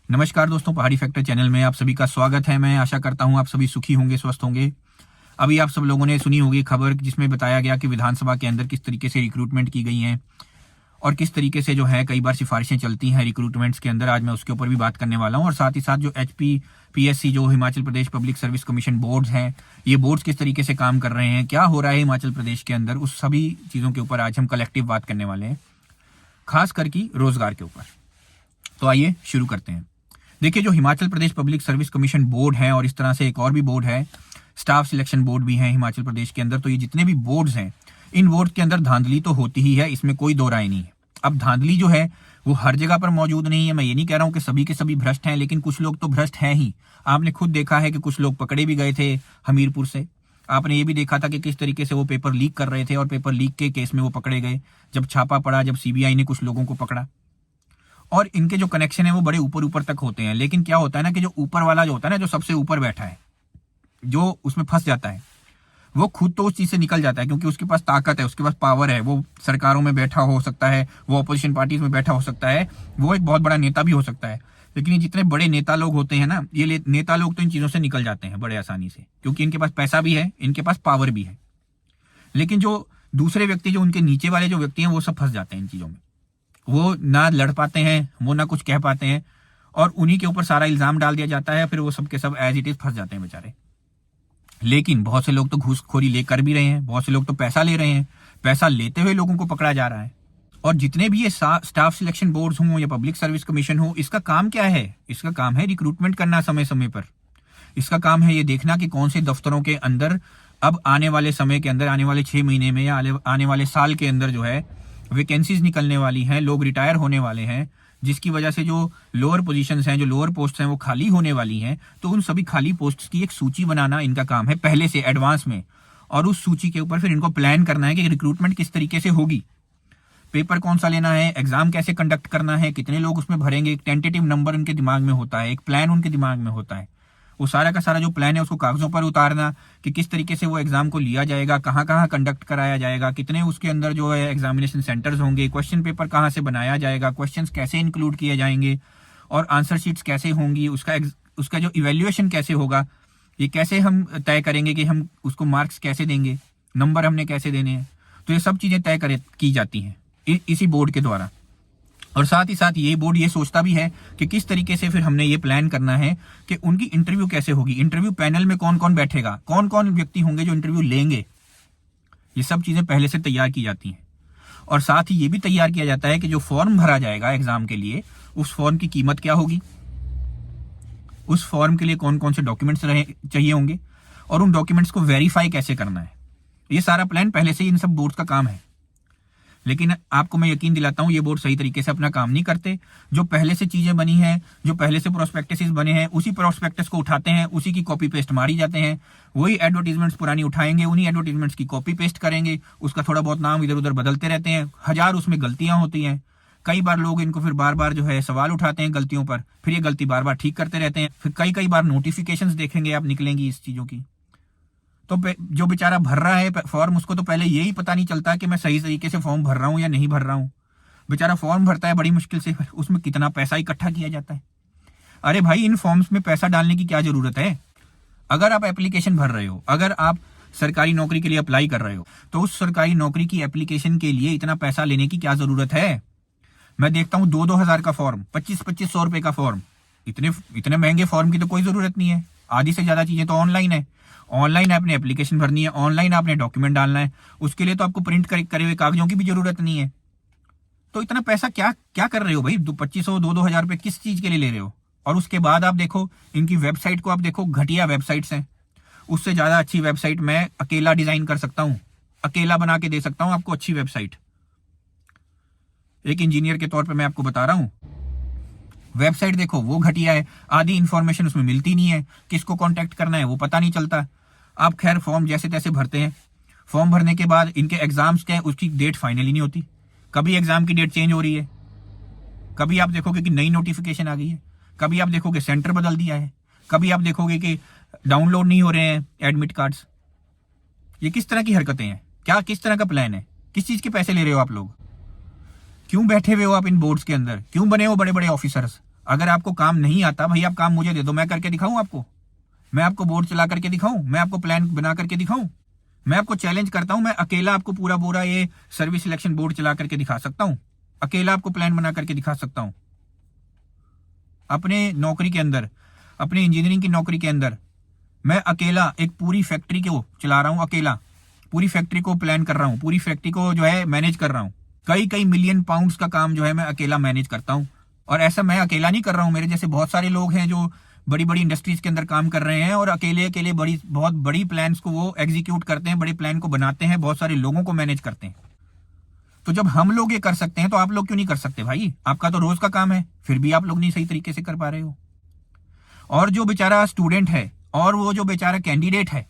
नमस्कार दोस्तों, पहाड़ी फैक्टर चैनल में आप सभी का स्वागत है। मैं आशा करता हूं आप सभी सुखी होंगे, स्वस्थ होंगे। अभी आप सब लोगों ने सुनी होगी खबर जिसमें बताया गया कि विधानसभा के अंदर किस तरीके से रिक्रूटमेंट की गई है और किस तरीके से जो है कई बार सिफारिशें चलती हैं रिक्रूटमेंट्स के अंदर। आज मैं उसके ऊपर भी बात करने वाला हूं और साथ ही साथ जो HPPSC जो Himachal Pradesh public service commission boards हैं, ये बोर्ड्स किस तरीके से काम कर रहे हैं, क्या हो रहा है हिमाचल प्रदेश के अंदर, उस सभी चीज़ों के ऊपर आज हम कलेक्टिव बात करने वाले हैं, खास करके रोजगार के ऊपर। तो आइए शुरू करते हैं। देखिए, जो Himachal Pradesh public service commission board है और इस तरह से एक और भी बोर्ड है, स्टाफ सिलेक्शन बोर्ड भी है हिमाचल प्रदेश के अंदर। तो ये जितने भी बोर्ड्स हैं, इन बोर्ड के अंदर धांधली तो होती ही है, इसमें कोई दो राय नहीं है। अब धांधली जो है वो हर जगह पर मौजूद नहीं है। मैं ये नहीं कह रहा हूं कि सभी के सभी भ्रष्ट हैं, लेकिन कुछ लोग तो भ्रष्ट हैं ही। आपने खुद देखा है कि कुछ लोग पकड़े भी गए थे हमीरपुर से। आपने ये भी देखा था कि किस तरीके से वो पेपर लीक कर रहे थे और पेपर लीक के केस में वो पकड़े गए। जब छापा पड़ा, जब CBI ने कुछ लोगों को पकड़ा, और इनके जो कनेक्शन है वो बड़े ऊपर ऊपर तक होते हैं। लेकिन क्या होता है ना कि जो ऊपर वाला जो होता है ना, जो सबसे ऊपर बैठा है, जो उसमें फंस जाता है, वो खुद तो उस चीज से निकल जाता है क्योंकि उसके पास ताकत है, उसके पास पावर है। वो सरकारों में बैठा हो सकता है, वो अपोजिशन पार्टीज में बैठा हो सकता है, वो एक बहुत बड़ा नेता भी हो सकता है। लेकिन ये जितने बड़े नेता लोग होते हैं ना, ये नेता लोग तो इन चीजों से निकल जाते हैं बड़े आसानी से, क्योंकि इनके पास पैसा भी है, इनके पास पावर भी है। लेकिन जो दूसरे व्यक्ति, जो उनके नीचे वाले जो व्यक्ति हैं, वो सब फंस जाते हैं इन चीजों में। वो ना लड़ पाते हैं, वो ना कुछ कह पाते हैं, और उन्हीं के ऊपर सारा इल्जाम डाल दिया जाता है। फिर वो सब के सब एज इट इज फंस जाते हैं बेचारे। लेकिन बहुत से लोग तो घूसखोरी ले कर भी रहे हैं, बहुत से लोग तो पैसा ले रहे हैं, पैसा लेते हुए लोगों को पकड़ा जा रहा है। और जितने भी ये स्टाफ सिलेक्शन बोर्ड्स हों या पब्लिक सर्विस कमीशन हो, इसका काम क्या है? इसका काम है रिक्रूटमेंट करना समय समय पर। इसका काम है ये देखना कि कौन से दफ्तरों के अंदर अब आने वाले समय के अंदर, आने वाले 6 महीने में या आने वाले साल के अंदर जो है वैकेंसीज निकलने वाली हैं, लोग रिटायर होने वाले हैं, जिसकी वजह से जो लोअर पोजीशंस हैं, जो लोअर पोस्ट हैं, वो खाली होने वाली हैं। तो उन सभी खाली पोस्ट्स की एक सूची बनाना इनका काम है पहले से, एडवांस में। और उस सूची के ऊपर फिर इनको प्लान करना है कि रिक्रूटमेंट किस तरीके से होगी, पेपर कौन सा लेना है, एग्जाम कैसे कंडक्ट करना है, कितने लोग उसमें भरेंगे। एक टेंटेटिव नंबर उनके दिमाग में होता है, एक प्लान उनके दिमाग में होता है। वो सारा का सारा जो प्लान है उसको कागजों पर उतारना कि किस तरीके से वो एग्जाम को लिया जाएगा, कहाँ कहाँ कंडक्ट कराया जाएगा, कितने उसके अंदर जो है एग्जामिनेशन सेंटर्स होंगे, क्वेश्चन पेपर कहाँ से बनाया जाएगा, क्वेश्चंस कैसे इंक्लूड किए जाएंगे और आंसर शीट्स कैसे होंगी, उसका जो इवेल्युएशन कैसे होगा, ये कैसे हम तय करेंगे कि हम उसको मार्क्स कैसे देंगे, नंबर हमने कैसे देने हैं। तो ये सब चीजें तय की जाती हैं इसी बोर्ड के द्वारा। और साथ ही साथ ये बोर्ड ये सोचता भी है कि किस तरीके से फिर हमने ये प्लान करना है कि उनकी इंटरव्यू कैसे होगी, इंटरव्यू पैनल में कौन कौन बैठेगा, कौन कौन व्यक्ति होंगे जो इंटरव्यू लेंगे। ये सब चीजें पहले से तैयार की जाती हैं। और साथ ही ये भी तैयार किया जाता है कि जो फॉर्म भरा जाएगा एग्जाम के लिए, उस फॉर्म की कीमत क्या होगी, उस फॉर्म के लिए कौन कौन से डॉक्यूमेंट्स चाहिए होंगे और उन डॉक्यूमेंट्स को वेरीफाई कैसे करना है। ये सारा प्लान पहले से ही इन सब बोर्ड का काम है। लेकिन आपको मैं यकीन दिलाता हूं, ये बोर्ड सही तरीके से अपना काम नहीं करते। जो पहले से चीजें बनी हैं, जो पहले से प्रोस्पेक्टस बने हैं, उसी प्रोस्पेक्टस को उठाते हैं, उसी की कॉपी पेस्ट मारी जाते हैं। वही एडवर्टीजमेंट्स पुरानी उठाएंगे, उन्हीं एडवर्टीजमेंट्स की कॉपी पेस्ट करेंगे, उसका थोड़ा बहुत नाम इधर उधर बदलते रहते हैं। हजार उसमें गलतियां होती हैं। कई बार लोग इनको फिर बार बार जो है सवाल उठाते हैं गलतियों पर, फिर ये गलती बार बार ठीक करते रहते हैं। फिर कई बार नोटिफिकेशंस देखेंगे आप निकलेंगी इस चीजों की। तो जो बेचारा भर रहा है फॉर्म, उसको तो पहले यही पता नहीं चलता कि मैं सही तरीके से फॉर्म भर रहा हूं या नहीं भर रहा हूं। बेचारा फॉर्म भरता है बड़ी मुश्किल से, उसमें कितना पैसा इकट्ठा किया जाता है। अरे भाई, इन फॉर्म्स में पैसा डालने की क्या जरूरत है? अगर आप एप्लीकेशन भर रहे हो, अगर आप सरकारी नौकरी के लिए अप्लाई कर रहे हो, तो उस सरकारी नौकरी की एप्लीकेशन के लिए इतना पैसा लेने की क्या जरूरत है? मैं देखता हूं 2-2 हजार का फॉर्म, 2500 रुपए का फॉर्म। इतने महंगे फॉर्म की तो कोई जरूरत नहीं है। आधी से ज्यादा चीजें तो ऑनलाइन है। ऑनलाइन आपने एप्लीकेशन भरनी है, ऑनलाइन आपने डॉक्यूमेंट डालना है, उसके लिए तो आपको प्रिंट करे हुए कागजों की भी जरूरत नहीं है। तो इतना पैसा क्या कर रहे हो भाई? 2500-2-2 हजार रुपए किस चीज के लिए ले रहे हो? और उसके बाद आप देखो इनकी वेबसाइट को, आप देखो घटिया वेबसाइट्स हैं। उससे ज्यादा अच्छी वेबसाइट मैं अकेला डिजाइन कर सकता हूं, अकेला बना के दे सकता हूं आपको अच्छी वेबसाइट। एक इंजीनियर के तौर पर मैं आपको बता रहा हूं, वेबसाइट देखो वो घटिया है, आधी इंफॉर्मेशन उसमें मिलती नहीं है, किसको कांटेक्ट करना है वो पता नहीं चलता। आप खैर फॉर्म जैसे तैसे भरते हैं। फॉर्म भरने के बाद इनके एग्जाम्स क्या है, उसकी डेट फाइनली नहीं होती। कभी एग्जाम की डेट चेंज हो रही है, कभी आप देखोगे कि नई नोटिफिकेशन आ गई है, कभी आप देखोगे सेंटर बदल दिया है, कभी आप देखोगे कि डाउनलोड नहीं हो रहे हैं एडमिट कार्ड्स। ये किस तरह की हरकतें हैं? क्या किस तरह का प्लान है? किस चीज के पैसे ले रहे हो आप लोग? क्यों बैठे हुए हो आप इन बोर्ड्स के अंदर? क्यों बने हो बड़े बड़े ऑफिसर्स? अगर आपको काम नहीं आता भाई, आप काम मुझे दे दो, मैं करके दिखाऊं आपको, मैं आपको बोर्ड चला करके दिखाऊं, मैं आपको प्लान बना करके दिखाऊं। मैं आपको चैलेंज करता हूं, मैं अकेला आपको पूरा पूरा ये सर्विस सिलेक्शन बोर्ड चला करके दिखा सकता हूं, अकेला आपको प्लान बना करके दिखा सकता हूं। अपने नौकरी के अंदर, अपनी इंजीनियरिंग की नौकरी के अंदर मैं अकेला एक पूरी फैक्ट्री को चला रहा हूं, अकेला पूरी फैक्ट्री को प्लान कर रहा हूं, पूरी फैक्ट्री को जो है मैनेज कर रहा हूं। कई कई मिलियन पाउंड्स का काम जो है मैं अकेला मैनेज करता हूं। और ऐसा मैं अकेला नहीं कर रहा हूं, मेरे जैसे बहुत सारे लोग हैं जो बड़ी बड़ी इंडस्ट्रीज के अंदर काम कर रहे हैं और अकेले अकेले बहुत बड़ी प्लान्स को वो एग्जीक्यूट करते हैं, बड़े प्लान को बनाते हैं, बहुत सारे लोगों को मैनेज करते हैं। तो जब हम लोग ये कर सकते हैं तो आप लोग क्यों नहीं कर सकते भाई? आपका तो रोज का काम है, फिर भी आप लोग नहीं सही तरीके से कर पा रहे हो। और जो बेचारा स्टूडेंट है और वो जो बेचारा कैंडिडेट है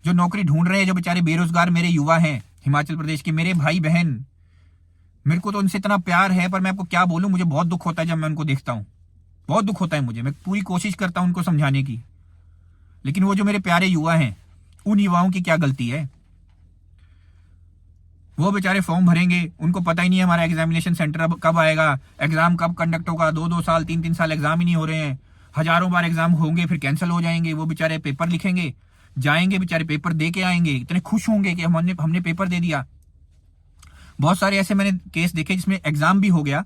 जो नौकरी ढूंढ रहे हैं, जो बेचारे बेरोजगार मेरे युवा हैं हिमाचल प्रदेश के, मेरे भाई बहन, मेरे को तो उनसे इतना प्यार है, पर मैं आपको क्या बोलूं, मुझे बहुत दुख होता है जब मैं उनको देखता हूं, बहुत दुख होता है मुझे। मैं पूरी कोशिश करता हूं उनको समझाने की, लेकिन वो जो मेरे प्यारे युवा हैं, उन युवाओं की क्या गलती है? वो बेचारे फॉर्म भरेंगे, उनको पता ही नहीं है हमारा एग्जामिनेशन सेंटर अब कब आएगा, एग्जाम कब कंडक्ट होगा। 2-2 साल 3-3 साल एग्जाम ही नहीं हो रहे हैं, हजारों बार एग्जाम होंगे फिर कैंसिल हो जाएंगे। वो बेचारे पेपर लिखेंगे, जाएंगे बेचारे, पेपर दे के आएंगे, इतने खुश होंगे कि हमने पेपर दे दिया। बहुत सारे ऐसे मैंने केस देखे जिसमें एग्जाम भी हो गया,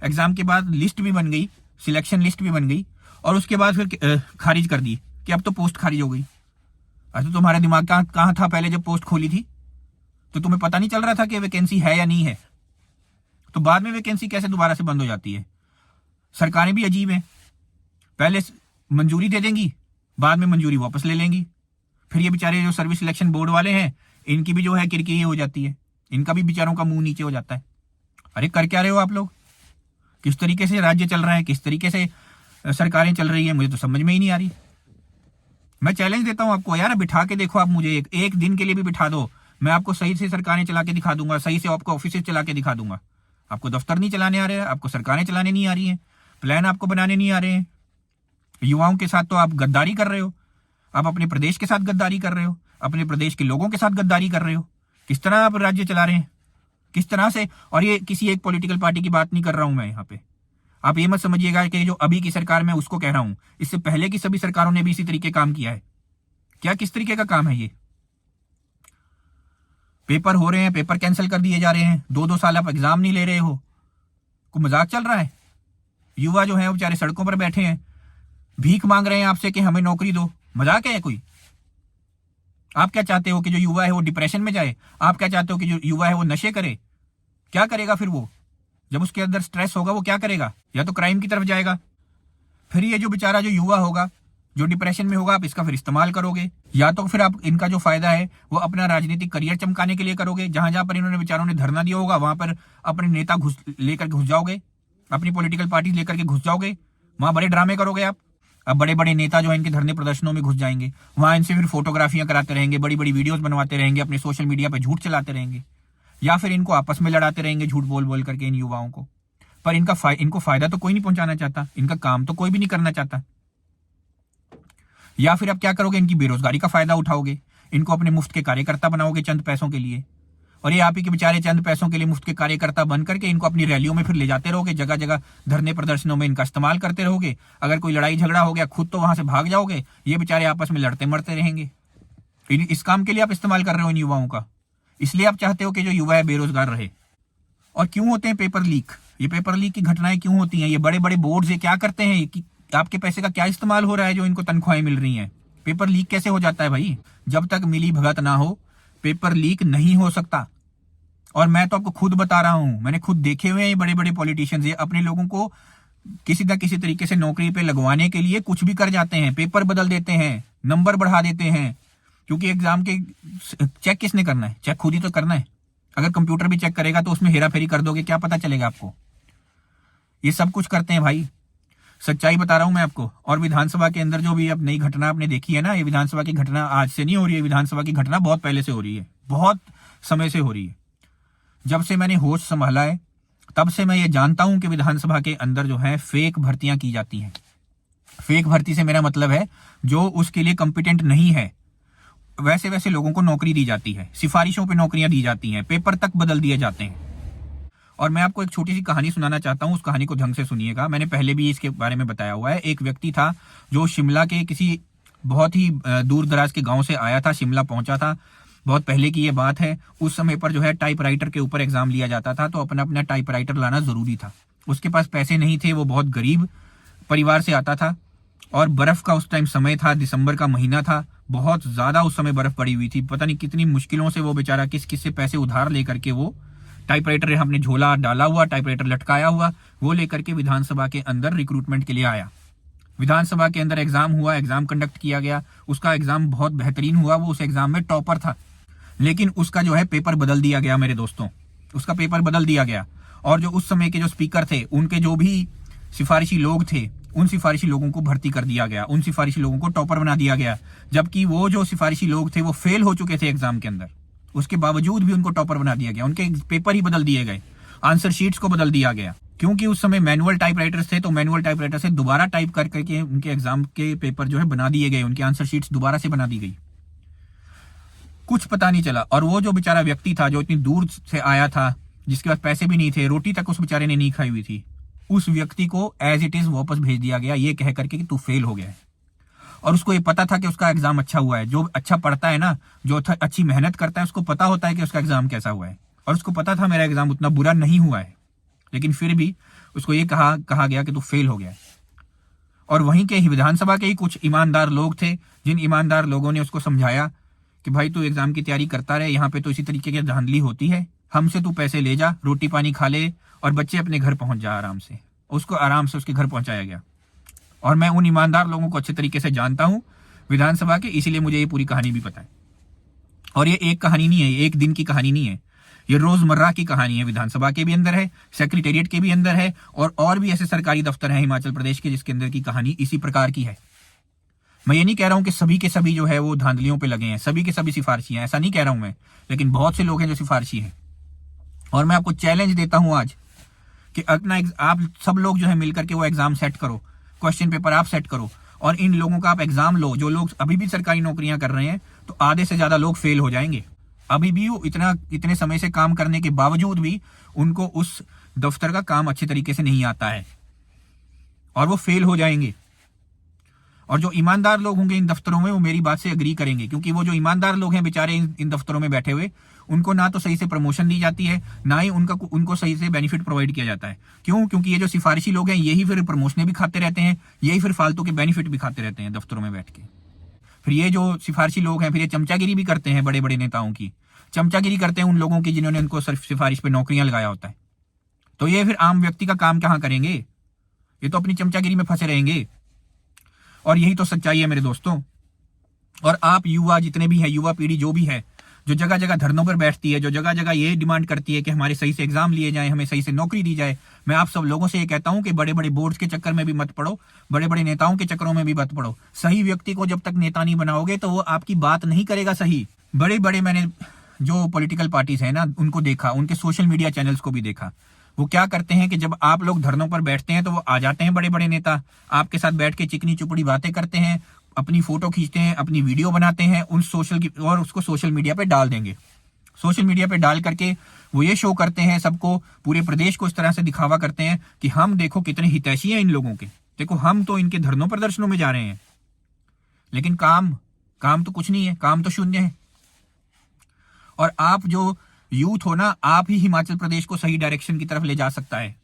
एग्जाम के बाद लिस्ट भी बन गई, सिलेक्शन लिस्ट भी बन गई, और उसके बाद फिर खारिज कर दी कि अब तो पोस्ट खारिज हो गई। अरे तो तुम्हारा दिमाग कहाँ था पहले जब पोस्ट खोली थी? तो तुम्हें पता नहीं चल रहा था कि वैकेंसी है या नहीं है? तो बाद में वैकेंसी कैसे दोबारा से बंद हो जाती है? सरकारें भी अजीब हैं, पहले मंजूरी दे देंगी, बाद में मंजूरी वापस ले लेंगी। फिर ये बेचारे जो सर्विस सिलेक्शन बोर्ड वाले हैं, इनकी भी जो है किरकिरी हो जाती है, इनका भी बेचारों का मुंह नीचे हो जाता है। अरे कर क्या रहे हो आप लोग? किस तरीके से राज्य चल रहा है, किस तरीके से सरकारें चल रही है, मुझे तो समझ में ही नहीं आ रही। मैं चैलेंज देता हूं आपको यार, बिठा के देखो आप मुझे, एक दिन के लिए भी बिठा दो, मैं आपको सही से सरकारें चला के दिखा दूंगा, सही से आपको ऑफिस चला के दिखा दूंगा। आपको दफ्तर नहीं चलाने आ रहे हैं, आपको सरकारें चलाने नहीं आ रही हैं, प्लान आपको बनाने नहीं आ रहे हैं। युवाओं के साथ तो आप गद्दारी कर रहे हो, आप अपने प्रदेश के साथ गद्दारी कर रहे हो, अपने प्रदेश के लोगों के साथ गद्दारी कर रहे हो। किस तरह आप राज्य चला रहे हैं, किस तरह से? और ये किसी एक पॉलिटिकल पार्टी की बात नहीं कर रहा हूं मैं यहाँ पे, आप ये मत समझिएगा कि जो अभी की सरकार मैं उसको कह रहा हूं, इससे पहले की सभी सरकारों ने भी इसी तरीके काम किया है। क्या किस तरीके का काम है ये? पेपर हो रहे हैं, पेपर कैंसिल कर दिए जा रहे हैं, 2-2 साल आप एग्जाम नहीं ले रहे हो, को मजाक चल रहा है। युवा जो है वो बेचारे सड़कों पर बैठे हैं, भीख मांग रहे हैं आपसे कि हमें नौकरी दो। मजाक है कोई? आप क्या चाहते हो कि जो युवा है वो डिप्रेशन में जाए? आप क्या चाहते हो कि जो युवा है वो नशे करे? क्या करेगा फिर वो? जब उसके अंदर स्ट्रेस होगा वो क्या करेगा? या तो क्राइम की तरफ जाएगा। फिर ये जो बेचारा जो युवा होगा जो डिप्रेशन में होगा, आप इसका फिर इस्तेमाल करोगे, या तो फिर आप इनका जो फायदा है वो अपना राजनीतिक करियर चमकाने के लिए करोगे। जहां जहां पर इन्होंने बेचारों ने धरना दिया होगा वहां पर अपने नेता लेकर घुस जाओगे, अपनी पॉलिटिकल पार्टी लेकर के घुस जाओगे, वहां बड़े ड्रामे करोगे आप। अब बड़े बड़े नेता जो है इनके धरने प्रदर्शनों में घुस जाएंगे, वहां इनसे फिर फोटोग्राफियां कराते रहेंगे, बड़ी बड़ी वीडियोस बनवाते रहेंगे, अपने सोशल मीडिया पर झूठ चलाते रहेंगे, या फिर इनको आपस में लड़ाते रहेंगे झूठ बोल बोल करके इन युवाओं को। पर इनको फायदा तो कोई नहीं पहुंचाना चाहता, इनका काम तो कोई भी नहीं करना चाहता। या फिर आप क्या करोगे? इनकी बेरोजगारी का फायदा उठाओगे, इनको अपने मुफ्त के कार्यकर्ता बनाओगे चंद पैसों के लिए, और ये आप ही के बेचारे चंद पैसों के लिए मुफ्त के कार्यकर्ता बन करके इनको अपनी रैलियों में फिर ले जाते रहोगे, जगह जगह धरने प्रदर्शनों में इनका इस्तेमाल करते रहोगे। अगर कोई लड़ाई झगड़ा हो गया खुद तो वहां से भाग जाओगे, ये बेचारे आपस में लड़ते मरते रहेंगे। इस काम के लिए आप इस्तेमाल कर रहे हो इन युवाओं का, इसलिए आप चाहते हो कि जो युवा है बेरोजगार रहे। और क्यों होते हैं पेपर लीक? ये पेपर लीक की घटनाएं क्यों होती हैं? ये बड़े बड़े बोर्ड ये क्या करते हैं कि आपके पैसे का क्या इस्तेमाल हो रहा है जो इनको तनख्वाहें मिल रही हैं? पेपर लीक कैसे हो जाता है भाई? जब तक मिली भगत ना हो पेपर लीक नहीं हो सकता। और मैं तो आपको खुद बता रहा हूं, मैंने खुद देखे हुए हैं ये बड़े बड़े पॉलिटिशियंस, ये अपने लोगों को किसी न किसी तरीके से नौकरी पे लगवाने के लिए कुछ भी कर जाते हैं, पेपर बदल देते हैं, नंबर बढ़ा देते हैं, क्योंकि एग्जाम के चेक किसने करना है? चेक खुद ही तो करना है। अगर कंप्यूटर भी चेक करेगा तो उसमें हेरा फेरी कर दोगे, क्या पता चलेगा आपको? ये सब कुछ करते हैं भाई, सच्चाई बता रहा हूं मैं आपको। और विधानसभा के अंदर जो भी अब नई घटना आपने देखी है ना, ये विधानसभा की घटना आज से नहीं हो रही है, विधानसभा की घटना बहुत पहले से हो रही है, बहुत समय से हो रही है। जब से मैंने होश संभाला है तब से मैं ये जानता हूं कि विधानसभा के अंदर जो है फेक भर्तियां की जाती हैं। फेक भर्ती से मेरा मतलब है जो उसके लिए कॉम्पिटेंट नहीं है वैसे वैसे लोगों को नौकरी दी जाती है, सिफारिशों पे नौकरियां दी जाती हैं, पेपर तक बदल दिए जाते हैं। और मैं आपको एक छोटी सी कहानी सुनाना चाहता हूँ, उस कहानी को ढंग से सुनिएगा। मैंने पहले भी इसके बारे में बताया हुआ है। एक व्यक्ति था जो शिमला के किसी बहुत ही दूर दराज के गांव से आया था, शिमला पहुंचा था। बहुत पहले की ये बात है। उस समय पर जो है टाइपराइटर के ऊपर एग्जाम लिया जाता था, तो अपना अपना टाइपराइटर लाना जरूरी था। उसके पास पैसे नहीं थे, वो बहुत गरीब परिवार से आता था और बर्फ का उस टाइम समय था, दिसंबर का महीना था, बहुत ज्यादा उस समय बर्फ पड़ी हुई थी। पता नहीं कितनी मुश्किलों से वो बेचारा किस किस से पैसे उधार लेकर के वो टाइपराइटर हमने झोला डाला हुआ, टाइपराइटर लटकाया हुआ, वो लेकर के विधानसभा के अंदर रिक्रूटमेंट के लिए आया। विधानसभा के अंदर एग्जाम हुआ, एग्जाम कंडक्ट किया गया। उसका एग्जाम बहुत बेहतरीन हुआ, वो उस एग्जाम में टॉपर था। लेकिन उसका जो है पेपर बदल दिया गया मेरे दोस्तों, उसका पेपर बदल दिया गया। और जो उस समय के जो स्पीकर थे, उनके जो भी सिफारिशी लोग थे, उन सिफारिशी लोगों को भर्ती कर दिया गया, उन सिफारिशी लोगों को टॉपर बना दिया गया। जबकि वो जो सिफारिशी लोग थे वो फेल हो चुके थे एग्जाम के अंदर, उसके बावजूद भी उनको टॉपर बना दिया गया। उनके पेपर ही बदल दिए गए, आंसर शीट्स को बदल दिया गया। क्योंकि उस समय मैनुअल टाइपराइटर्स थे, तो मैनुअल टाइपराइटर से दोबारा टाइप कर करके उनके एग्जाम के पेपर जो है बना दिए गए, उनकी आंसर शीट्स दोबारा से बना दी गई। कुछ पता नहीं चला। और वो जो बेचारा व्यक्ति था जो इतनी दूर से आया था, जिसके पास पैसे भी नहीं थे, रोटी तक उस बेचारे ने नहीं खाई हुई थी, उस व्यक्ति को एज इट इज वापस भेज दिया गया, ये कह करके कि तू फेल हो गया है। और उसको ये पता था कि उसका एग्जाम अच्छा हुआ है। जो अच्छा पढ़ता है ना, जो अच्छी मेहनत करता है, उसको पता होता है कि उसका एग्जाम कैसा हुआ है। और उसको पता था मेरा एग्जाम उतना बुरा नहीं हुआ है, लेकिन फिर भी उसको ये कहा गया कि तू फेल हो गया है। और वहीं के ही विधानसभा के ही कुछ ईमानदार लोग थे, जिन ईमानदार लोगों ने उसको समझाया कि भाई तू एग्जाम की तैयारी करता रहे, यहाँ पे तो इसी तरीके की धांधली होती है, हमसे तू पैसे ले जा, रोटी पानी खा ले और बच्चे अपने घर पहुंच जा आराम से। उसको आराम से उसके घर पहुंचाया गया। और मैं उन ईमानदार लोगों को अच्छे तरीके से जानता हूं विधानसभा के, इसीलिए मुझे ये पूरी कहानी भी पता है। और ये एक कहानी नहीं है, एक दिन की कहानी नहीं है, ये रोजमर्रा की कहानी है। विधानसभा के भी अंदर है, सेक्रेटेरिएट के भी अंदर है, और भी ऐसे सरकारी दफ्तर हैं हिमाचल प्रदेश के जिसके अंदर की कहानी इसी प्रकार की है। मैं ये नहीं कह रहा हूं कि सभी के सभी जो है वो धांधलियों पे लगे हैं, सभी के सभी सिफारशी हैं, ऐसा नहीं कह रहा हूं मैं, लेकिन बहुत से लोग हैं जो सिफारशी हैं। और मैं आपको चैलेंज देता हूं आज कि अपना आप सब लोग जो है मिलकर के वो एग्जाम सेट करो, क्वेश्चन पेपर आप सेट करो, और इन लोगों का आप एग्जाम लो। जो लोग अभी भी सरकारी नौकरियां कर रहे हैं, तो आधे से ज्यादा लोग फेल हो जाएंगे। अभी भी वो इतने समय से काम करने के बावजूद भी उनको उस दफ्तर का काम अच्छे तरीके से नहीं आता है, और वो फेल हो जाएंगे। और जो ईमानदार लोग होंगे इन दफ्तरों में, वो मेरी बात से अग्री करेंगे, क्योंकि वो जो ईमानदार लोग हैं बेचारे इन दफ्तरों में बैठे हुए, उनको ना तो सही से प्रमोशन दी जाती है, ना ही उनको सही से बेनिफिट प्रोवाइड किया जाता है। क्यों? क्योंकि ये जो सिफारिशी लोग हैं, यही फिर प्रमोशनें भी खाते रहते हैं, यही फिर फालतू के बेनिफिट भी खाते रहते हैं दफ्तरों में बैठ के। फिर ये जो सिफारिशी लोग हैं, फिर ये चमचागिरी भी करते हैं, बड़े बड़े नेताओं की चमचागिरी करते हैं, उन लोगों की जिन्होंने उनको सिर्फ सिफारिश पे नौकरियां लगाया होता है। तो ये फिर आम व्यक्ति का काम कहाँ करेंगे? ये तो अपनी चमचागिरी में फंसे रहेंगे। और यही तो सच्चाई है मेरे दोस्तों। और आप युवा जितने भी हैं, युवा पीढ़ी जो भी है, जो जगह जगह धरनों पर बैठती है, जो जगह जगह ये डिमांड करती है कि हमारे सही से एग्जाम लिए जाएं, हमें सही से नौकरी दी जाए, मैं आप सब लोगों से ये कहता हूं कि बड़े बड़े बोर्ड्स के चक्कर में भी मत पड़ो, बड़े बड़े नेताओं के चक्करों में भी मत पड़ो। सही व्यक्ति को जब तक नेता नहीं बनाओगे तो वो आपकी बात नहीं करेगा सही। बड़े बड़े मैंने जो पॉलिटिकल पार्टीज है ना, उनको देखा, उनके सोशल मीडिया चैनल्स को भी देखा। वो क्या करते हैं कि जब आप लोग धरनों पर बैठते हैं तो वो आ जाते हैं बड़े बड़े नेता, आपके साथ बैठ के चिकनी चुपड़ी बातें करते हैं, अपनी फोटो खींचते हैं, अपनी वीडियो बनाते हैं और उसको सोशल मीडिया पे डाल देंगे। सोशल मीडिया पे डाल करके वो ये शो करते हैं सबको, पूरे प्रदेश को इस तरह से दिखावा करते हैं कि हम देखो कितने हितैषी हैं इन लोगों के, देखो हम तो इनके धरनों प्रदर्शनों में जा रहे हैं। लेकिन काम तो कुछ नहीं है, काम तो शून्य है। और आप जो यूथ हो ना, आप ही हिमाचल प्रदेश को सही डायरेक्शन की तरफ ले जा सकता है।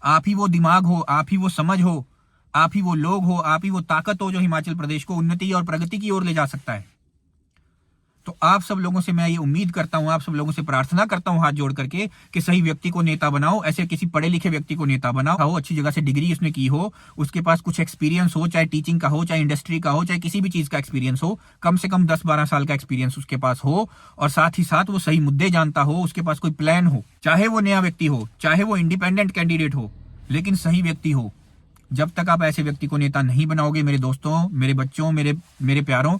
आप ही वो दिमाग हो, आप ही वो समझ हो, आप ही वो लोग हो, आप ही वो ताकत हो जो हिमाचल प्रदेश को उन्नति और प्रगति की ओर ले जा सकता है। तो आप सब लोगों से मैं ये उम्मीद करता हूं, आप सब लोगों से प्रार्थना करता हूं हाथ जोड़ करके कि सही व्यक्ति को नेता बनाओ। ऐसे किसी पढ़े लिखे व्यक्ति को नेता बनाओ, अच्छी जगह से डिग्री उसने की हो, उसके पास कुछ एक्सपीरियंस हो, चाहे टीचिंग का हो, चाहे इंडस्ट्री का हो, चाहे किसी भी चीज का एक्सपीरियंस हो, कम से कम 10-12 साल का एक्सपीरियंस उसके पास हो, और साथ ही साथ वो सही मुद्दे जानता हो, उसके पास कोई प्लान हो, चाहे वो नया व्यक्ति हो, चाहे वो इंडिपेंडेंट कैंडिडेट हो, लेकिन सही व्यक्ति हो। जब तक आप ऐसे व्यक्ति को नेता नहीं बनाओगे मेरे दोस्तों, मेरे बच्चों, मेरे प्यारों,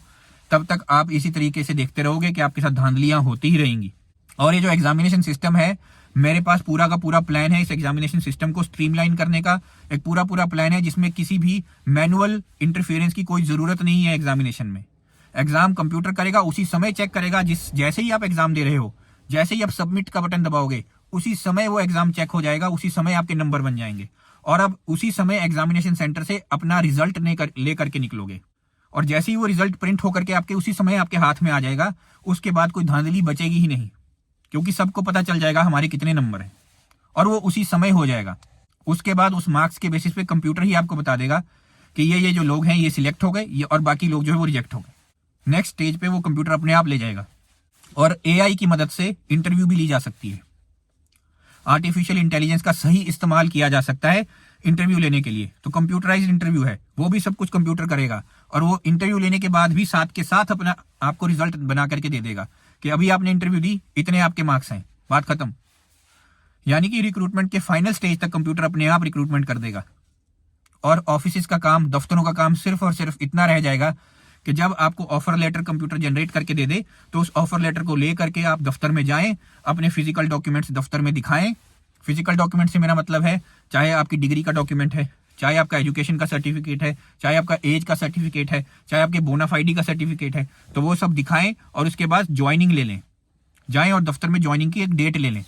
तब तक आप इसी तरीके से देखते रहोगे कि आपके साथ धांधलियां होती ही रहेंगी। और ये जो एग्जामिनेशन सिस्टम है, मेरे पास पूरा का पूरा प्लान है इस एग्जामिनेशन सिस्टम को स्ट्रीमलाइन करने का। एक पूरा प्लान है जिसमें किसी भी मैनुअल इंटरफेरेंस की कोई जरूरत नहीं है। एग्जामिनेशन में एग्जाम कंप्यूटर करेगा, उसी समय चेक करेगा, जैसे ही आप एग्जाम दे रहे हो, जैसे ही आप सबमिट का बटन दबाओगे उसी समय वो एग्जाम चेक हो जाएगा, उसी समय आपके नंबर बन जाएंगे और अब उसी समय एग्जामिनेशन सेंटर से अपना रिजल्ट ले करके निकलोगे और जैसे ही वो रिजल्ट प्रिंट होकर के आपके उसी समय आपके हाथ में आ जाएगा, उसके बाद कोई धांधली बचेगी ही नहीं, क्योंकि सबको पता चल जाएगा हमारे कितने नंबर हैं और वो उसी समय हो जाएगा। उसके बाद उस मार्क्स के बेसिस पे कंप्यूटर ही आपको बता देगा कि ये जो लोग हैं ये सिलेक्ट हो गए, ये और बाकी लोग जो है वो रिजेक्ट हो गए। नेक्स्ट स्टेज पे वो कंप्यूटर अपने आप ले जाएगा और एआई की मदद से इंटरव्यू भी ली जा सकती है। आर्टिफिशियल इंटेलिजेंस का सही इस्तेमाल किया जा सकता है इंटरव्यू लेने के लिए। तो कंप्यूटराइज्ड इंटरव्यू है, वो भी सब कुछ कंप्यूटर करेगा और वो इंटरव्यू लेने के बाद भी साथ के साथ अपना आपको रिजल्ट बना करके दे देगा कि अभी आपने इंटरव्यू दी, इतने आपके मार्क्स हैं, बात खत्म। यानी कि रिक्रूटमेंट के फाइनल स्टेज तक कंप्यूटर अपने आप रिक्रूटमेंट कर देगा और ऑफिस का काम, दफ्तरों का काम सिर्फ और सिर्फ इतना रह जाएगा कि जब आपको ऑफर लेटर कंप्यूटर जनरेट करके दे दे तो उस ऑफर लेटर को ले करके आप दफ्तर में जाएं, अपने फिजिकल डॉक्यूमेंट्स दफ्तर में दिखाएं। फिजिकल डॉक्यूमेंट से मेरा मतलब है चाहे आपकी डिग्री का डॉक्यूमेंट है, चाहे आपका एजुकेशन का सर्टिफिकेट है, चाहे आपका एज का सर्टिफिकेट है, चाहे आपके बोनाफाइडी का सर्टिफिकेट है, तो वो सब दिखाएं और उसके बाद ज्वाइनिंग ले लें, जाएं और दफ्तर में ज्वाइनिंग की एक डेट ले लें।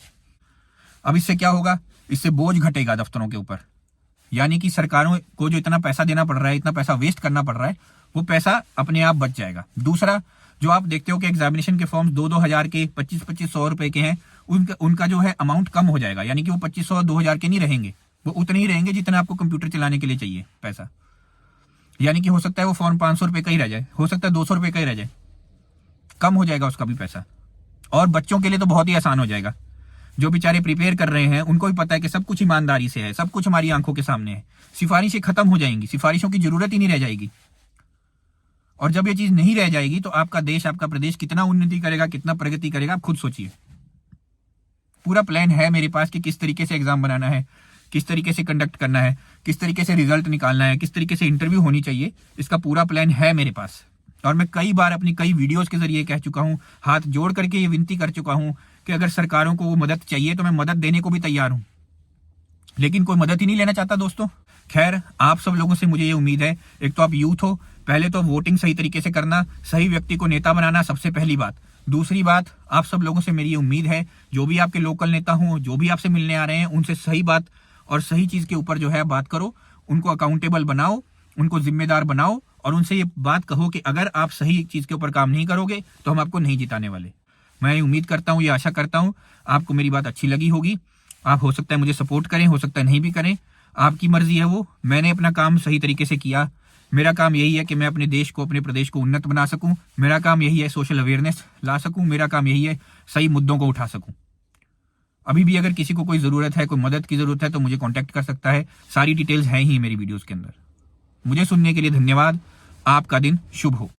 अब इससे क्या होगा, इससे बोझ घटेगा दफ्तरों के ऊपर, यानी कि सरकारों को जो इतना पैसा देना पड़ रहा है, इतना पैसा वेस्ट करना पड़ रहा है, वो पैसा अपने आप बच जाएगा। दूसरा, जो आप देखते हो कि एग्जामिनेशन के फॉर्म्स 2-2 हजार के, 25-25 रुपए के हैं, उनका जो है अमाउंट कम हो जाएगा, यानी कि वो 2500-2000 के नहीं रहेंगे, वो उतने ही रहेंगे जितना आपको कंप्यूटर चलाने के लिए चाहिए पैसा। यानी कि हो सकता है वो फॉर्म 500 रुपए का ही रह जाए, हो सकता है 200 रुपए का ही रह जाए, कम हो जाएगा उसका भी पैसा। और बच्चों के लिए तो बहुत ही आसान हो जाएगा, जो बेचारे प्रिपेयर कर रहे हैं उनको भी पता है कि सब कुछ ईमानदारी से है, सब कुछ हमारी आंखों के सामने है, सिफारिशें खत्म हो जाएंगी, सिफारिशों की जरूरत ही नहीं रह जाएगी। और जब ये चीज नहीं रह जाएगी तो आपका देश, आपका प्रदेश कितना उन्नति करेगा, कितना प्रगति करेगा, आप खुद सोचिए। पूरा प्लान है मेरे पास कि किस तरीके से एग्जाम बनाना है, किस तरीके से कंडक्ट करना है, किस तरीके से रिजल्ट निकालना है, किस तरीके से इंटरव्यू होनी चाहिए, इसका पूरा प्लान है मेरे पास। और मैं कई बार अपनी कई वीडियोस के जरिए कह चुका हूं, हाथ जोड़ करके ये विनती कर चुका हूं कि अगर सरकारों को वो मदद चाहिए तो मैं मदद देने को भी तैयार हूं, लेकिन कोई मदद ही नहीं लेना चाहता दोस्तों। खैर, आप सब लोगों से मुझे ये उम्मीद है, एक तो आप यूथ हो, पहले तो वोटिंग सही तरीके से करना, सही व्यक्ति को नेता बनाना सबसे पहली बात। दूसरी बात, आप सब लोगों से मेरी ये उम्मीद है, जो भी आपके लोकल नेता हों, जो भी आपसे मिलने आ रहे हैं, उनसे सही बात और सही चीज के ऊपर जो है बात करो, उनको अकाउंटेबल बनाओ, उनको जिम्मेदार बनाओ और उनसे ये बात कहो कि अगर आप सही चीज के ऊपर काम नहीं करोगे तो हम आपको नहीं जिताने वाले। मैं उम्मीद करता हूँ, ये आशा करता हूँ आपको मेरी बात अच्छी लगी होगी। आप हो सकता है मुझे सपोर्ट करें, हो सकता है नहीं भी करें, आपकी मर्जी है वो। मैंने अपना काम सही तरीके से किया। मेरा काम यही है कि मैं अपने देश को, अपने प्रदेश को उन्नत बना सकूं। मेरा काम यही है सोशल अवेयरनेस ला सकूं। मेरा काम यही है सही मुद्दों को उठा सकूं। अभी भी अगर किसी को कोई जरूरत है, कोई मदद की जरूरत है तो मुझे कांटेक्ट कर सकता है। सारी डिटेल्स हैं ही मेरी वीडियोस के अंदर। मुझे सुनने के लिए धन्यवाद। आपका दिन शुभ हो।